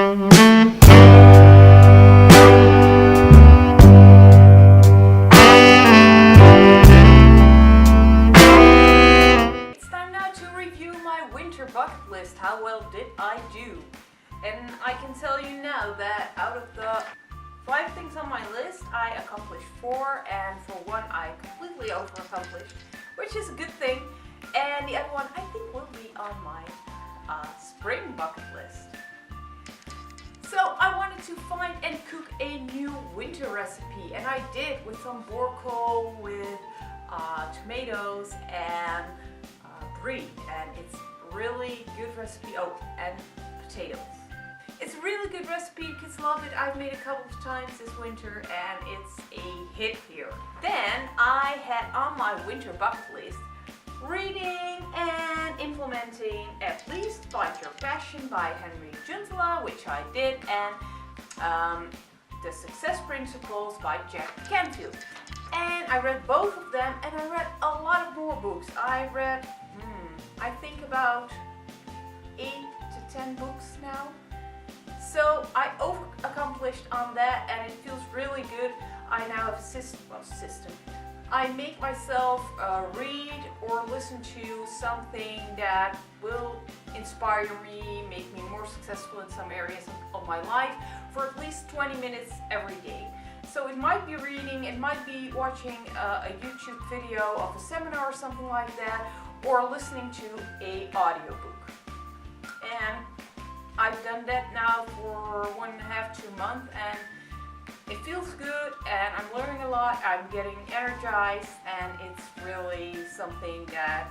time now to review my winter bucket list. How well did I do? And I can tell you now that out of the 5 things on my list, I accomplished 4, and for one I completely over-accomplished, which is a good thing. And the other one I think will be on my spring bucket list. So I wanted to find and cook a new winter recipe, and I did, with some boerkool, with tomatoes and brie, and it's really good recipe. Oh, and potatoes. It's a really good recipe, kids love it. I've made a couple of times this winter and it's a hit here. Then I had on my winter bucket list reading and implementing At Least Find Your Passion by Henry Juntela, which I did, and The Success Principles by Jack Canfield. And I read both of them, and I read a lot of more books. I read, I think about 8 to 10 books now. So I over-accomplished on that, and it feels really good. I now have a system. I make myself read or listen to something that will inspire me, make me more successful in some areas of my life for at least 20 minutes every day. So it might be reading, it might be watching a YouTube video of a seminar or something like that, or listening to an audiobook. And I've done that now for 1.5 to 2 months, and it feels good, and I'm learning a lot. I'm getting energized, and it's really something that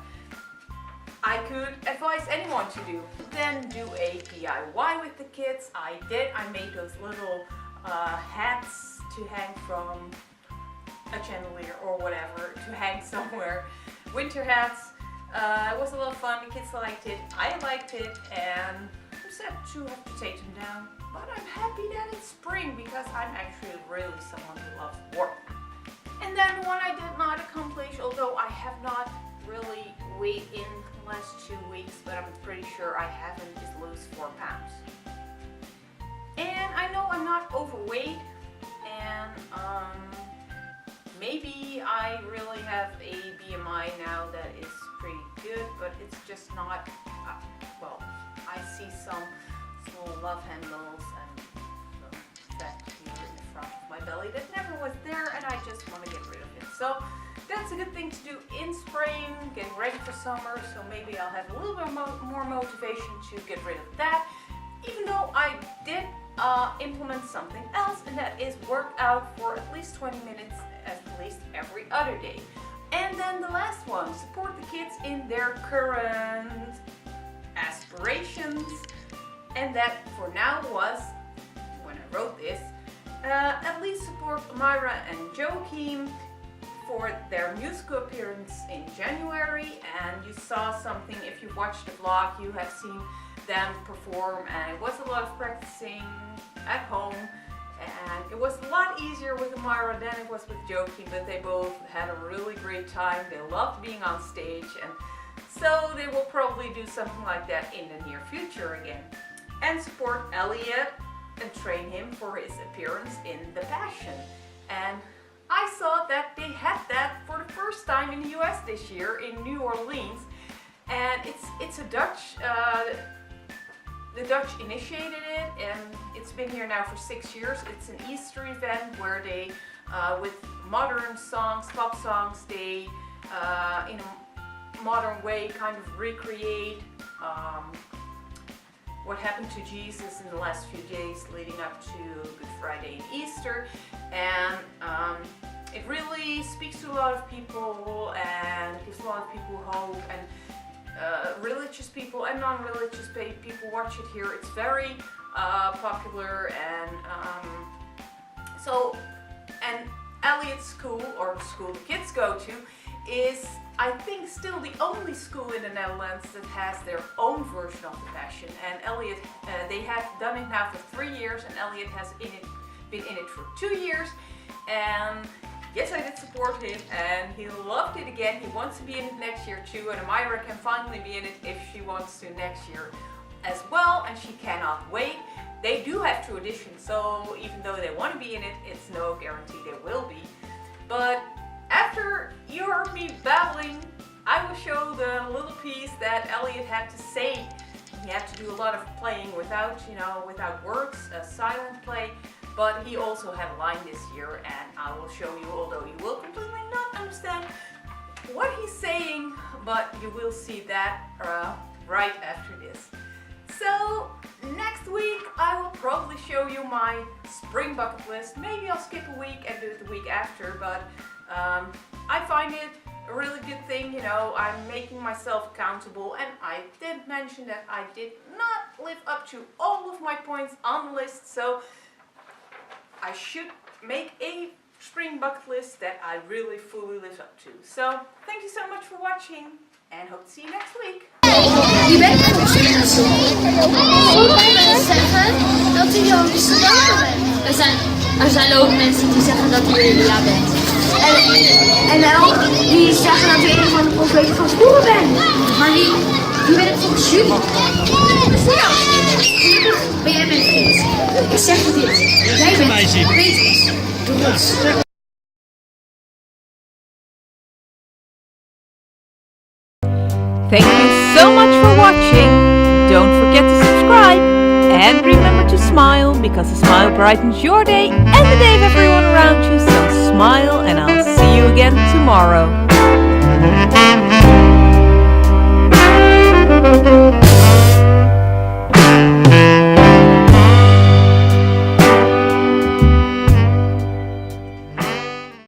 I could advise anyone to do. Then do a DIY with the kids. I did. I made those little hats to hang from a chandelier or whatever, to hang somewhere. Winter hats. It was a lot of fun. The kids liked it. I liked it, and I'm sad to have to take them down. But I'm happy that it's spring, because I'm actually really someone who loves work. And then one I did not accomplish, although I have not really weighed in the last 2 weeks, but I'm pretty sure I haven't, is lose 4 pounds. And I know I'm not overweight, and maybe I really have a BMI now that is pretty good, but it's just not, well, I see some small love handles and some fat here in the front of my belly that never was there, and I just want to get rid of it. So that's a good thing to do in spring, getting ready for summer, so maybe I'll have a little bit more motivation to get rid of that, even though I did implement something else, and that is work out for at least 20 minutes at least every other day. And then the last one, support the kids in their current aspirations. And that for now was, when I wrote this, at least support Myra and Joachim for their musical appearance in January. And you saw something, if you watched the vlog, you have seen them perform, and it was a lot of practicing at home. And it was a lot easier with Myra than it was with Joachim, but they both had a really great time. They loved being on stage, and so they will probably do something like that in the near future again. And support Elliot and train him for his appearance in The Passion. And I saw that they had that for the first time in the US this year in New Orleans. And it's a Dutch, the Dutch initiated it, and it's been here now for 6 years. It's an Easter event where they, with modern songs, pop songs, they, in a modern way, kind of recreate what happened to Jesus in the last few days leading up to Good Friday and Easter. And it really speaks to a lot of people and gives a lot of people hope, and religious people and non-religious people watch it here. It's very popular, and and Elliot's school, or the school the kids go to, is, I think, still the only school in the Netherlands that has their own version of the Passion. And Elliot, they have done it now for 3 years, and Elliot has been in it for 2 years. And yes, I did support him, and he loved it again. He wants to be in it next year too, and Myra can finally be in it if she wants to next year. as well, and she cannot wait. They do have to audition, so even though they want to be in it, it's no guarantee they will be. But after you heard me babbling, I will show the little piece that Elliot had to say. He had to do a lot of playing without, without words, a silent play. But he also had a line this year, and I will show you, although you will completely not understand what he's saying, but you will see that right after this. So next week I will probably show you my spring bucket list. Maybe I'll skip a week and do it the week after, but I find it a really good thing, I'm making myself accountable, and I did mention that I did not live up to all of my points on the list, so I should make a spring bucket list that I really fully live up to. So thank you so much for watching and hope to see you next week. Je bent er misschien zo. Sommige mensen zeggen dat u zo gestorven bent. Er zijn ook mensen die zeggen dat u Elia bent. En wel die zeggen dat u een van de profeten van vroeger bent. Maar wie ben ik volgens jullie? Nou, gelukkig ben jij mijn vriend. Ik zeg je dit. Jij bent Petrus, de rots. Thank you so much for watching. Don't forget to subscribe and remember to smile, because a smile brightens your day and the day of everyone around you. So smile, and I'll see you again tomorrow.